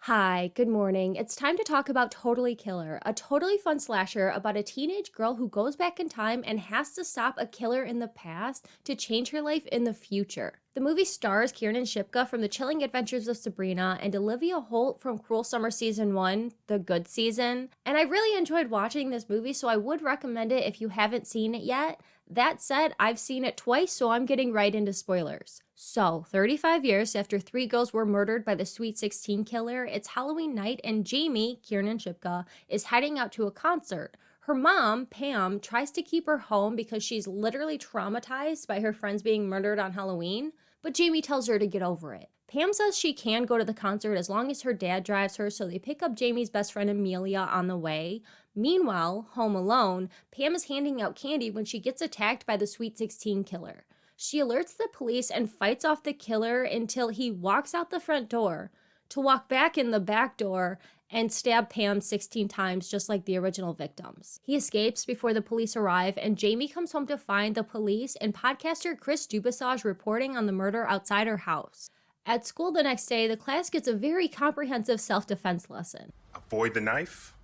Hi, good morning. It's time to talk about Totally Killer, a totally fun slasher about a teenage girl who goes back in time and has to stop a killer in the past to change her life in the future. The movie stars Kiernan Shipka from The Chilling Adventures of Sabrina and Olivia Holt from Cruel Summer Season 1, the good season. And I really enjoyed watching this movie, so I would recommend it if you haven't seen it yet. That said, I've seen it twice, so I'm getting right into spoilers. So, 35 years after 3 girls were murdered by the Sweet 16 killer, it's Halloween night and Jamie, Kiernan Shipka, is heading out to a concert. Her mom, Pam, tries to keep her home because she's literally traumatized by her friends being murdered on Halloween, but Jamie tells her to get over it. Pam says she can go to the concert as long as her dad drives her, so they pick up Jamie's best friend Amelia on the way. Meanwhile, home alone, Pam is handing out candy when she gets attacked by the Sweet 16 killer. She alerts the police and fights off the killer until he walks out the front door to walk back in the back door and stab Pam 16 times just like the original victims. He escapes before the police arrive, and Jamie comes home to find the police and podcaster Chris Dubasage reporting on the murder outside her house. At school the next day, the class gets a very comprehensive self-defense lesson. Avoid the knife,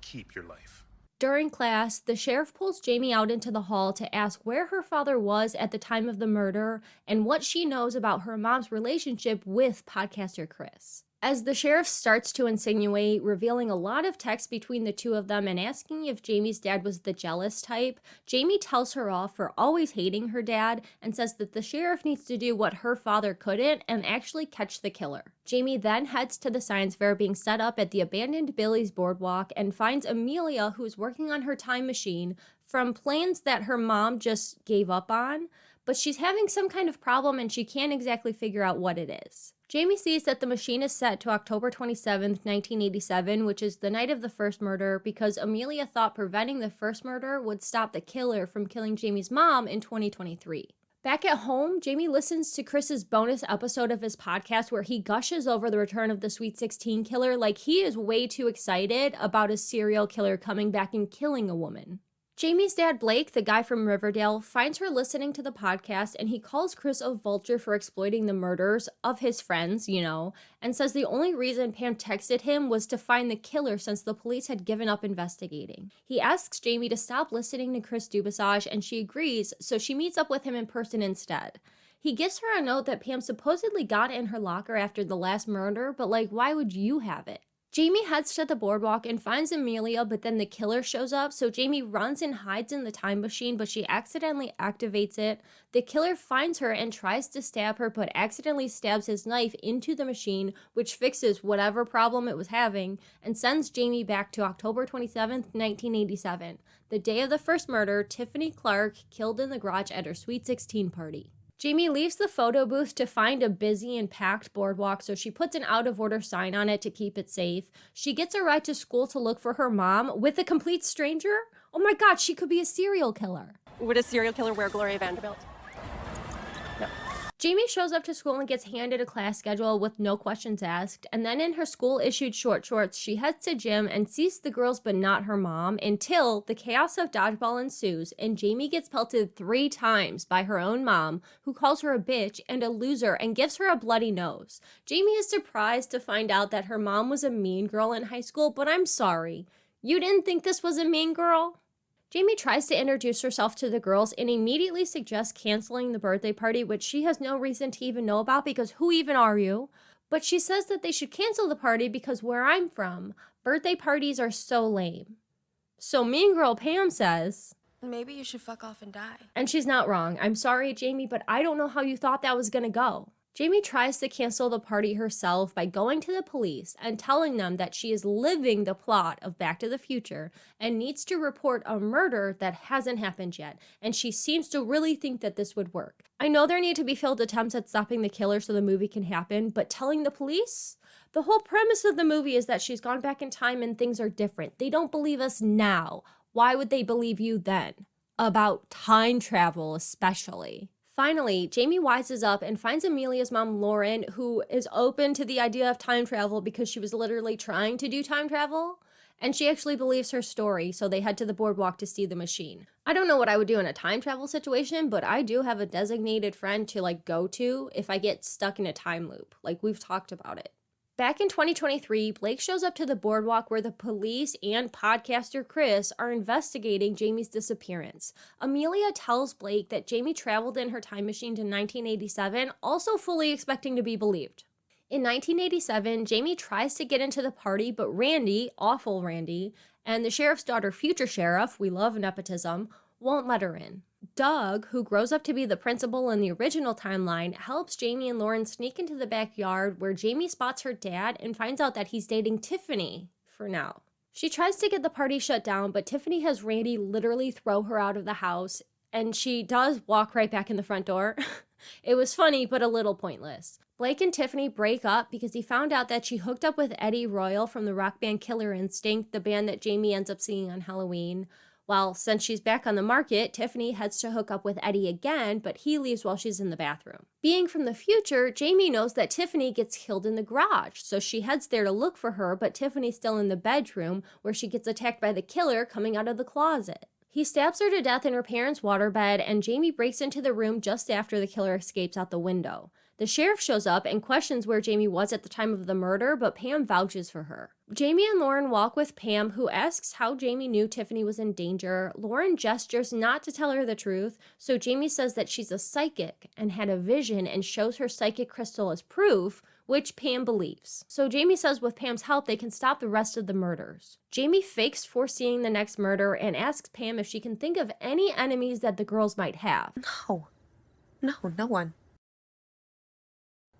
keep your life. During class, the sheriff pulls Jamie out into the hall to ask where her father was at the time of the murder and what she knows about her mom's relationship with podcaster Chris. As the sheriff starts to insinuate, revealing a lot of text between the two of them and asking if Jamie's dad was the jealous type, Jamie tells her off for always hating her dad and says that the sheriff needs to do what her father couldn't and actually catch the killer. Jamie then heads to the science fair being set up at the abandoned Billy's Boardwalk and finds Amelia, who's working on her time machine, from plans that her mom just gave up on, but she's having some kind of problem and she can't exactly figure out what it is. Jamie sees that the machine is set to October 27th, 1987, which is the night of the first murder, because Amelia thought preventing the first murder would stop the killer from killing Jamie's mom in 2023. Back at home, Jamie listens to Chris's bonus episode of his podcast where he gushes over the return of the Sweet 16 killer like he is way too excited about a serial killer coming back and killing a woman. Jamie's dad, Blake, the guy from Riverdale, finds her listening to the podcast and he calls Chris a vulture for exploiting the murders of his friends, and says the only reason Pam texted him was to find the killer since the police had given up investigating. He asks Jamie to stop listening to Chris Dubasage and she agrees, so she meets up with him in person instead. He gives her a note that Pam supposedly got in her locker after the last murder, but why would you have it? Jamie heads to the boardwalk and finds Amelia, but then the killer shows up, so Jamie runs and hides in the time machine, but she accidentally activates it. The killer finds her and tries to stab her, but accidentally stabs his knife into the machine, which fixes whatever problem it was having, and sends Jamie back to October 27th, 1987, the day of the first murder, Tiffany Clark killed in the garage at her Sweet 16 party. Jamie leaves the photo booth to find a busy and packed boardwalk, so she puts an out-of-order sign on it to keep it safe. She gets a ride to school to look for her mom with a complete stranger? Oh my god, she could be a serial killer. Would a serial killer wear Gloria Vanderbilt? No. Jamie shows up to school and gets handed a class schedule with no questions asked, and then in her school-issued short shorts, she heads to gym and sees the girls but not her mom until the chaos of dodgeball ensues and Jamie gets pelted 3 times by her own mom, who calls her a bitch and a loser and gives her a bloody nose. Jamie is surprised to find out that her mom was a mean girl in high school, but I'm sorry. You didn't think this was a mean girl? Jamie tries to introduce herself to the girls and immediately suggests canceling the birthday party, which she has no reason to even know about because who even are you? But she says that they should cancel the party because where I'm from, birthday parties are so lame. So mean girl Pam says, maybe you should fuck off and die. And she's not wrong. I'm sorry, Jamie, but I don't know how you thought that was gonna go. Jamie tries to cancel the party herself by going to the police and telling them that she is living the plot of Back to the Future and needs to report a murder that hasn't happened yet, and she seems to really think that this would work. I know there need to be failed attempts at stopping the killer so the movie can happen, but telling the police? The whole premise of the movie is that she's gone back in time and things are different. They don't believe us now. Why would they believe you then? About time travel, especially. Finally, Jamie wises up and finds Amelia's mom, Lauren, who is open to the idea of time travel because she was literally trying to do time travel. And she actually believes her story, so they head to the boardwalk to see the machine. I don't know what I would do in a time travel situation, but I do have a designated friend to go to if I get stuck in a time loop. We've talked about it. Back in 2023, Blake shows up to the boardwalk where the police and podcaster Chris are investigating Jamie's disappearance. Amelia tells Blake that Jamie traveled in her time machine to 1987, also fully expecting to be believed. In 1987, Jamie tries to get into the party, but Randy, awful Randy, and the sheriff's daughter, future sheriff, we love nepotism, won't let her in. Doug, who grows up to be the principal in the original timeline, helps Jamie and Lauren sneak into the backyard where Jamie spots her dad and finds out that he's dating Tiffany for now. She tries to get the party shut down, but Tiffany has Randy literally throw her out of the house, and she does walk right back in the front door. It was funny, but a little pointless. Blake and Tiffany break up because he found out that she hooked up with Eddie Royal from the rock band Killer Instinct, the band that Jamie ends up seeing on Halloween. Well, since she's back on the market, Tiffany heads to hook up with Eddie again, but he leaves while she's in the bathroom. Being from the future, Jamie knows that Tiffany gets killed in the garage, so she heads there to look for her, but Tiffany's still in the bedroom where she gets attacked by the killer coming out of the closet. He stabs her to death in her parents' waterbed, and Jamie breaks into the room just after the killer escapes out the window. The sheriff shows up and questions where Jamie was at the time of the murder, but Pam vouches for her. Jamie and Lauren walk with Pam, who asks how Jamie knew Tiffany was in danger. Lauren gestures not to tell her the truth, so Jamie says that she's a psychic and had a vision and shows her psychic crystal as proof, which Pam believes. So Jamie says with Pam's help, they can stop the rest of the murders. Jamie fakes foreseeing the next murder and asks Pam if she can think of any enemies that the girls might have. No one.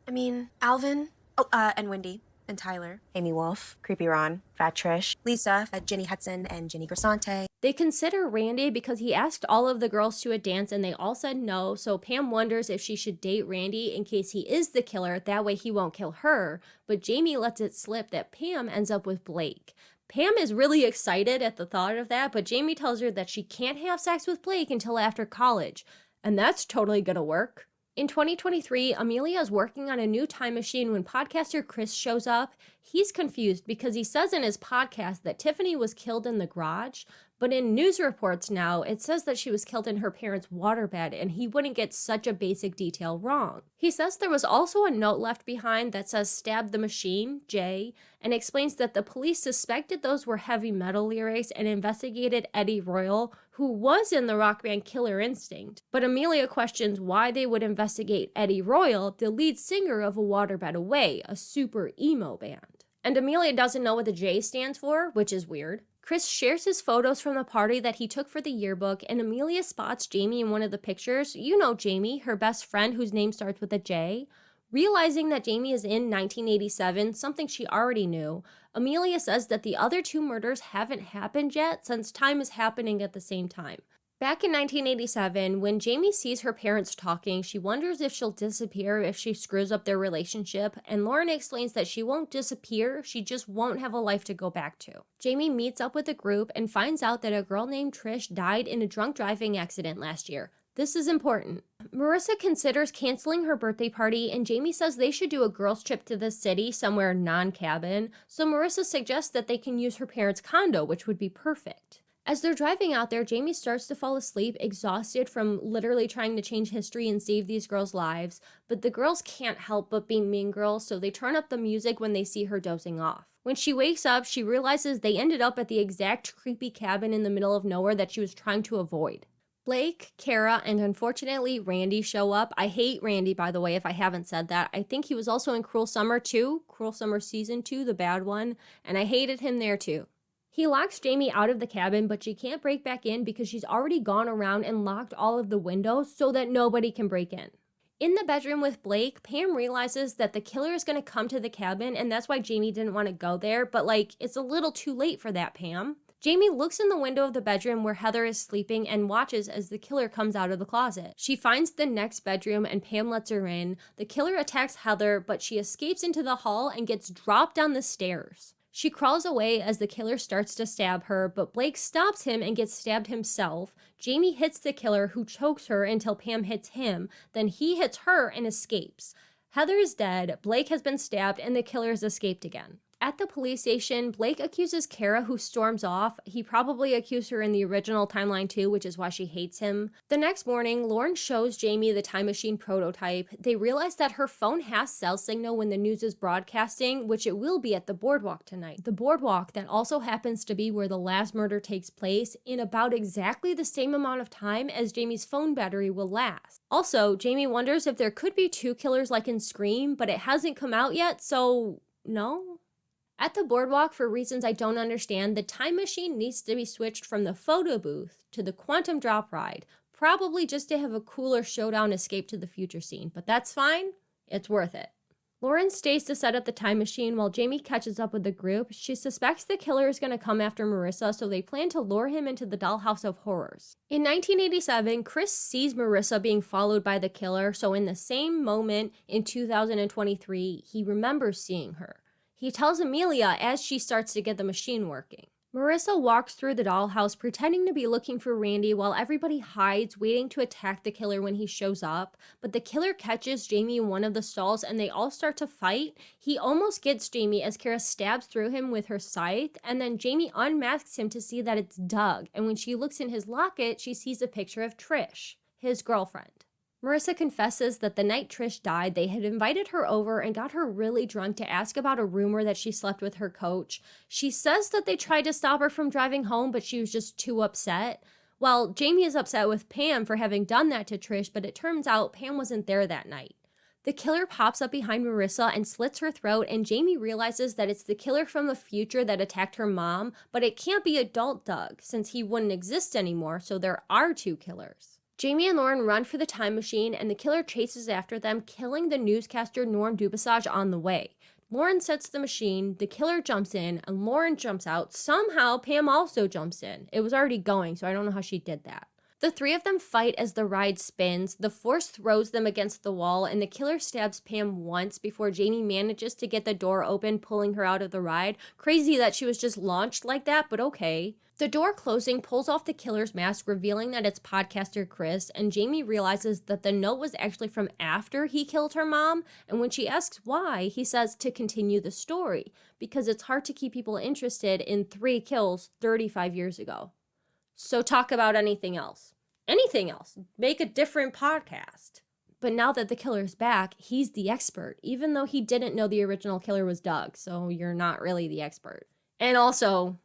I mean, Alvin. And Wendy. And Tyler. Amy Wolf. Creepy Ron. Fat Trish. Lisa. Jenny Hudson and Jenny Grisante. They consider Randy because he asked all of the girls to a dance and they all said no, so Pam wonders if she should date Randy in case he is the killer, that way he won't kill her, but Jamie lets it slip that Pam ends up with Blake. Pam is really excited at the thought of that, but Jamie tells her that she can't have sex with Blake until after college, and that's totally gonna work. In 2023, Amelia is working on a new time machine when podcaster Chris shows up. He's confused because he says in his podcast that Tiffany was killed in the garage, but in news reports now, it says that she was killed in her parents' waterbed, and he wouldn't get such a basic detail wrong. He says there was also a note left behind that says "Stab the Machine, J," and explains that the police suspected those were heavy metal lyrics and investigated Eddie Royal, who was in the rock band Killer Instinct. But Amelia questions why they would investigate Eddie Royal, the lead singer of A Waterbed Away, a super emo band. And Amelia doesn't know what the J stands for, which is weird. Chris shares his photos from the party that he took for the yearbook, and Amelia spots Jamie in one of the pictures. You know Jamie, her best friend whose name starts with a J. Realizing that Jamie is in 1987, something she already knew, Amelia says that the other two murders haven't happened yet since time is happening at the same time. Back in 1987, when Jamie sees her parents talking, she wonders if she'll disappear if she screws up their relationship, and Lauren explains that she won't disappear, she just won't have a life to go back to. Jamie meets up with the group and finds out that a girl named Trish died in a drunk driving accident last year. This is important. Marissa considers canceling her birthday party, and Jamie says they should do a girls' trip to the city, somewhere non-cabin, so Marissa suggests that they can use her parents' condo, which would be perfect. As they're driving out there, Jamie starts to fall asleep, exhausted from literally trying to change history and save these girls' lives, but the girls can't help but be mean girls, so they turn up the music when they see her dozing off. When she wakes up, she realizes they ended up at the exact creepy cabin in the middle of nowhere that she was trying to avoid. Blake, Kara, and unfortunately Randy show up. I hate Randy, by the way, if I haven't said that. I think he was also in Cruel Summer 2, Cruel Summer Season 2, the bad one, and I hated him there too. He locks Jamie out of the cabin, but she can't break back in because she's already gone around and locked all of the windows so that nobody can break in. In the bedroom with Blake, Pam realizes that the killer is going to come to the cabin, and that's why Jamie didn't want to go there, but it's a little too late for that, Pam. Jamie looks in the window of the bedroom where Heather is sleeping and watches as the killer comes out of the closet. She finds the next bedroom and Pam lets her in. The killer attacks Heather, but she escapes into the hall and gets dropped down the stairs. She crawls away as the killer starts to stab her, but Blake stops him and gets stabbed himself. Jamie hits the killer, who chokes her until Pam hits him. Then he hits her and escapes. Heather is dead, Blake has been stabbed, and the killer has escaped again. At the police station, Blake accuses Kara, who storms off. He probably accused her in the original timeline too, which is why she hates him. The next morning, Lauren shows Jamie the time machine prototype. They realize that her phone has cell signal when the news is broadcasting, which it will be at the boardwalk tonight. The boardwalk that also happens to be where the last murder takes place in about exactly the same amount of time as Jamie's phone battery will last. Also, Jamie wonders if there could be 2 killers like in Scream, but it hasn't come out yet, so no? At the boardwalk, for reasons I don't understand, the time machine needs to be switched from the photo booth to the quantum drop ride, probably just to have a cooler showdown escape to the future scene, but that's fine. It's worth it. Lauren stays to set up the time machine while Jamie catches up with the group. She suspects the killer is going to come after Marissa, so they plan to lure him into the dollhouse of horrors. In 1987, Chris sees Marissa being followed by the killer, so in the same moment in 2023, he remembers seeing her. He tells Amelia as she starts to get the machine working. Marissa walks through the dollhouse pretending to be looking for Randy while everybody hides, waiting to attack the killer when he shows up. But the killer catches Jamie in one of the stalls and they all start to fight. He almost gets Jamie as Kara stabs through him with her scythe, and then Jamie unmasks him to see that it's Doug. And when she looks in his locket, she sees a picture of Trish, his girlfriend. Marissa confesses that the night Trish died, they had invited her over and got her really drunk to ask about a rumor that she slept with her coach. She says that they tried to stop her from driving home, but she was just too upset. Well, Jamie is upset with Pam for having done that to Trish, but it turns out Pam wasn't there that night. The killer pops up behind Marissa and slits her throat, and Jamie realizes that it's the killer from the future that attacked her mom, but it can't be adult Doug, since he wouldn't exist anymore, so there are 2 killers. Jamie and Lauren run for the time machine, and the killer chases after them, killing the newscaster Norm Dubasage on the way. Lauren sets the machine, the killer jumps in, and Lauren jumps out. Somehow, Pam also jumps in. It was already going, so I don't know how she did that. The 3 of them fight as the ride spins. The force throws them against the wall, and the killer stabs Pam once before Jamie manages to get the door open, pulling her out of the ride. Crazy that she was just launched like that, but okay. The door closing pulls off the killer's mask, revealing that it's podcaster Chris, and Jamie realizes that the note was actually from after he killed her mom, and when she asks why, he says to continue the story, because it's hard to keep people interested in 3 kills 35 years ago. So talk about anything else. Anything else. Make a different podcast. But now that the killer's back, he's the expert, even though he didn't know the original killer was Doug, so you're not really the expert. And also,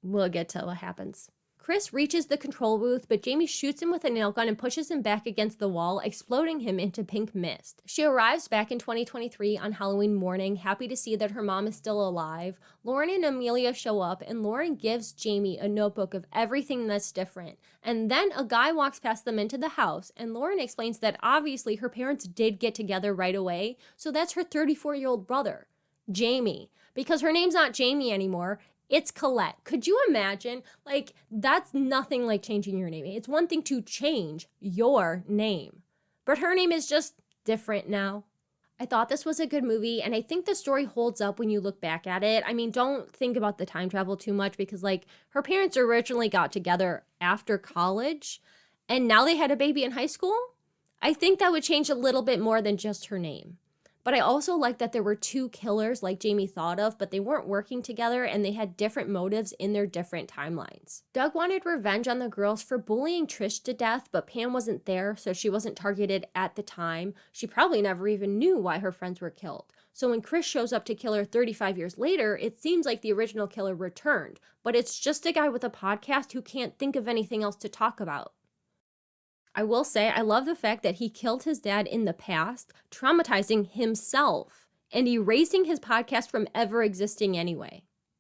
we'll get to what happens. Chris reaches the control booth, but Jamie shoots him with a nail gun and pushes him back against the wall, exploding him into pink mist. She arrives back in 2023 on Halloween morning, happy to see that her mom is still alive. Lauren and Amelia show up, and Lauren gives Jamie a notebook of everything that's different. And then a guy walks past them into the house, and Lauren explains that obviously her parents did get together right away, so that's her 34-year-old brother, Jamie. Because her name's not Jamie anymore, it's Colette. Could you imagine? Like, that's nothing like changing your name. It's one thing to change your name, but her name is just different now. I thought this was a good movie, and I think the story holds up when you look back at it. I mean, don't think about the time travel too much because, like, her parents originally got together after college, and now they had a baby in high school. I think that would change a little bit more than just her name. But I also like that there were 2 killers like Jamie thought of, but they weren't working together and they had different motives in their different timelines. Doug wanted revenge on the girls for bullying Trish to death, but Pam wasn't there, so she wasn't targeted at the time. She probably never even knew why her friends were killed. So when Chris shows up to kill her 35 years later, it seems like the original killer returned, but it's just a guy with a podcast who can't think of anything else to talk about. I will say, I love the fact that he killed his dad in the past, traumatizing himself and erasing his podcast from ever existing anyway.